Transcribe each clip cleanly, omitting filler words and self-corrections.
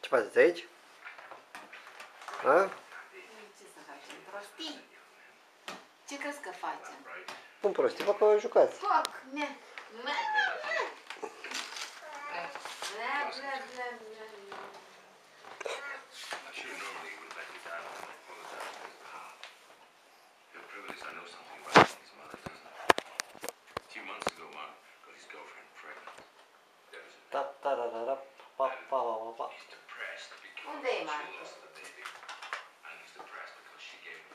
Ce faceți aici? A? Ce să facem? Prostii? Ce crezi că facem? Cum prostii? Vă că jucați. Foc! Bla, bla, bla, bla. Unde e Marco?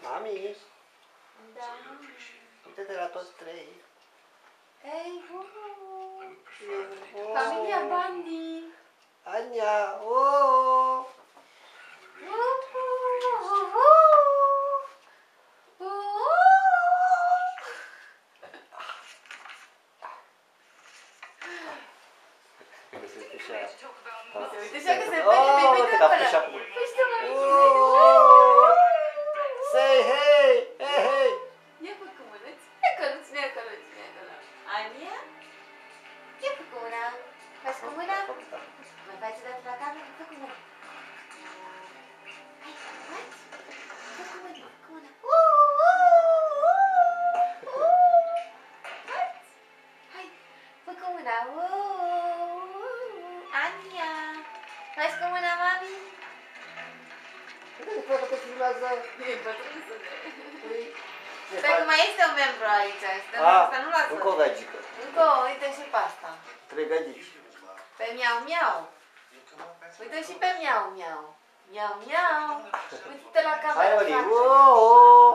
Mami, Da. uite-te la toți trei. Ei, familia Bandi. Ania, oh! Uite așa că se vede pe acolo. Păi știu, Say hey, hey, hey! ia fă cu mână, ține acolo, ține acolo, ține acolo. Ania? Ia fă cu mâna. Faci cu mâna? Mai faci o dată la cameră? Fă cu mâna. Hai, faci? Fă cu mâna, cu mâna. Faci? Hai, fă cu mâna. Ania! Faci cu mâna, mami? Uite-te, fată, că filmează. E bătrânsă de... Ce Stai că faci? mai este un membru aici. Asta nu l-ați Încă o gagică. Încă o, uite și pe asta. 3 gagici. Pe miau miau. Uite și pe miau miau. Miau miau. Uite-te la cameră. Hai, Oli. face.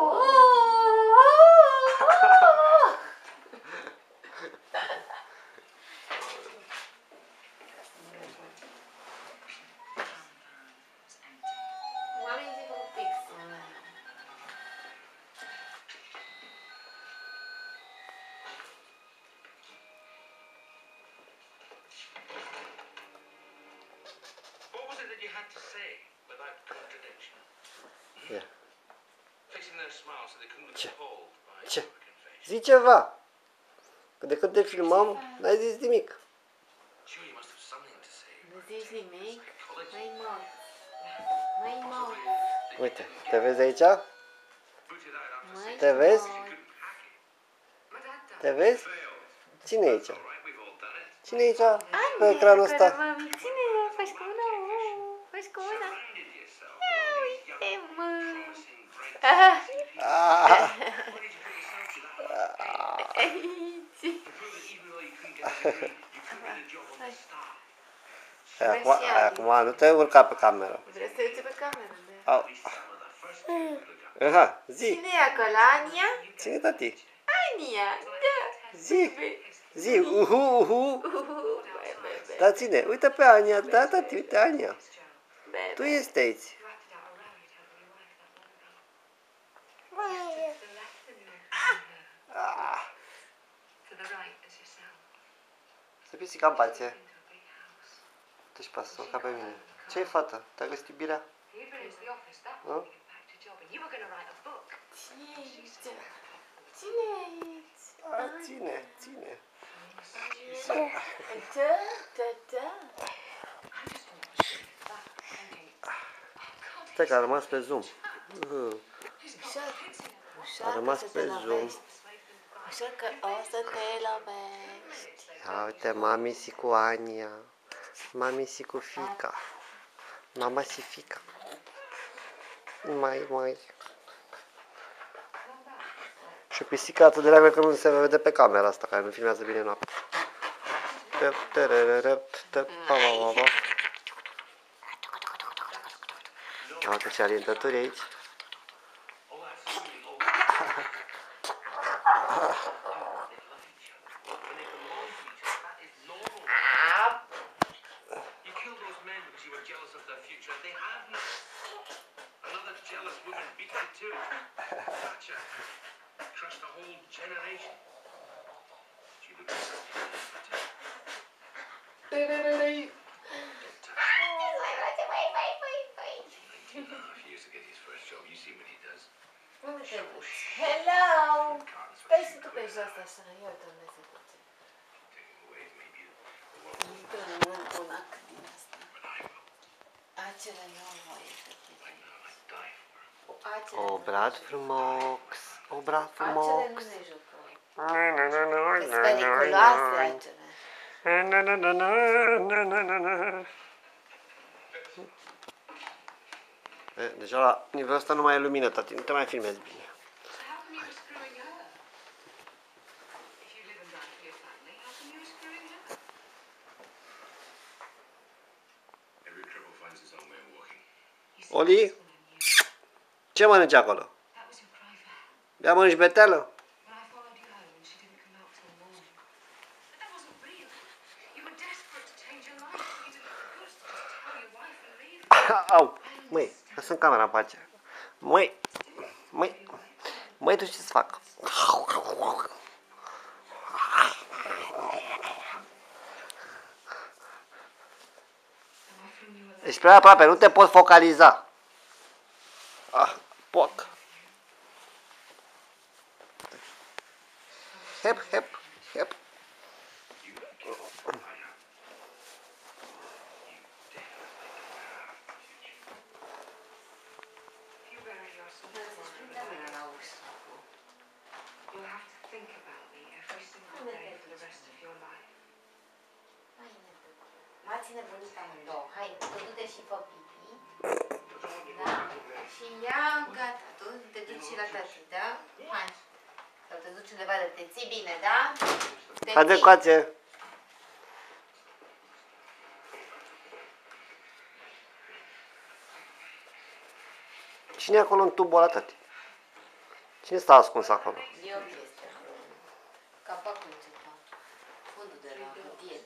Mami zic un fix. What was it that you had to say without contradiction? Ia. Fixing their smiles so they couldn't Ce? be appalled by Ce? your confession. Zi ceva. Că de când te filmam, n-ai zis nimic. Sure, you must have something to say. Nu zici nimic? Mai mult. Mai mult. Uite, te vezi aici? Boot it out after Mai Te vezi? mult. couldn't hack it. Te vezi? Cine e aici? All right, we've all done it. Cine e aici pe ecranul ăsta? Mami, ține, faci cu mâna. Faci cu mâna. Surrounded yourself Uite, mă. promising great. Ah! What did you put yourself to that? Aici. To prove that even though you couldn't get the degree, you could get a job on the star. Acum nu te urca pe cameră. Vrei să te uiți pe cameră? Au. Some of the first people look up. Aha, zi. Cine e acolo? Ania? Cine tati? Ania, da. Zi. Zi. Uhu. Bebe. Da, ține. Uite pe Ania. Da, tati, uite Ania. Tu Bebe. ești aici. Ah. Să pisica în pace. Tu și pasă, ca pe mine. Ce-i, fată? Te-a găsit iubirea? Nu? Cine e aici? Cine e aici? A, ține, ține. Da. Stai că a rămas pe Zoom. Ușor A rămas să pe te Zoom. lovești. Ușor că o să te lovești. Ia uite, mami și cu Ania. Mami și cu fica. Mama și fica. Mai. Și pisica atât de dragă că nu se vede pe camera asta, care nu filmează bine noaptea. Uite și alientături aici. You killed those men because you were jealous of their future. They have none. Another jealous woman beat you too. Thatcher crushed a whole generation. She would be such a years to get his first job. You see what he does. Hello! Stai și tu pe jos așa, ia uite unde se duce. Take him away, maybe. Intră în un ac din asta. But I will. Ați Acela nu am voie să fie. O brad frumos, o brad frumos. Acele nu ne jucăm. Că-s periculoase acele. Deja la nivelul ăsta nu mai e lumină, tati, nu te mai filmezi bine. Oli? Ce mănânci acolo? Ia mănânci beteală? Au! Măi, lasă-mi camera în pace. Măi, tu ce-ți fac? Ești prea aproape, nu te pot focaliza. Poc. Hep. M-ați nebunit amândouă. Hai, du-te și fă pipi. Da? Și ia, gata. Tu te duci și la tati, da? Hai. Sau te duci undeva de te ții bine, da? Haide coace. Cine e acolo în tubul ăla, tati? Cine stă ascuns acolo? E o chestie. Capacul ceva. Fundul de la hârtie.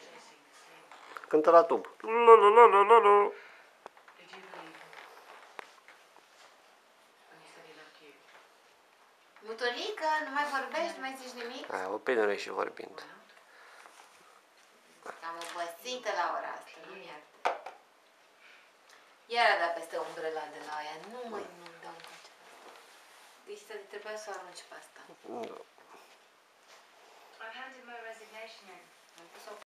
Cântă la tub. Mutolică, nu mai vorbești, nu mai zici nimic? Aia, opinele și vorbind. Am obosită la ora asta, nu iar. Iar a dat peste umbrela de la aia. Nu mai nu dau cu ceva. Deci trebuia să o arunci pe asta. Da. I've handed my resignation in. Am pus-o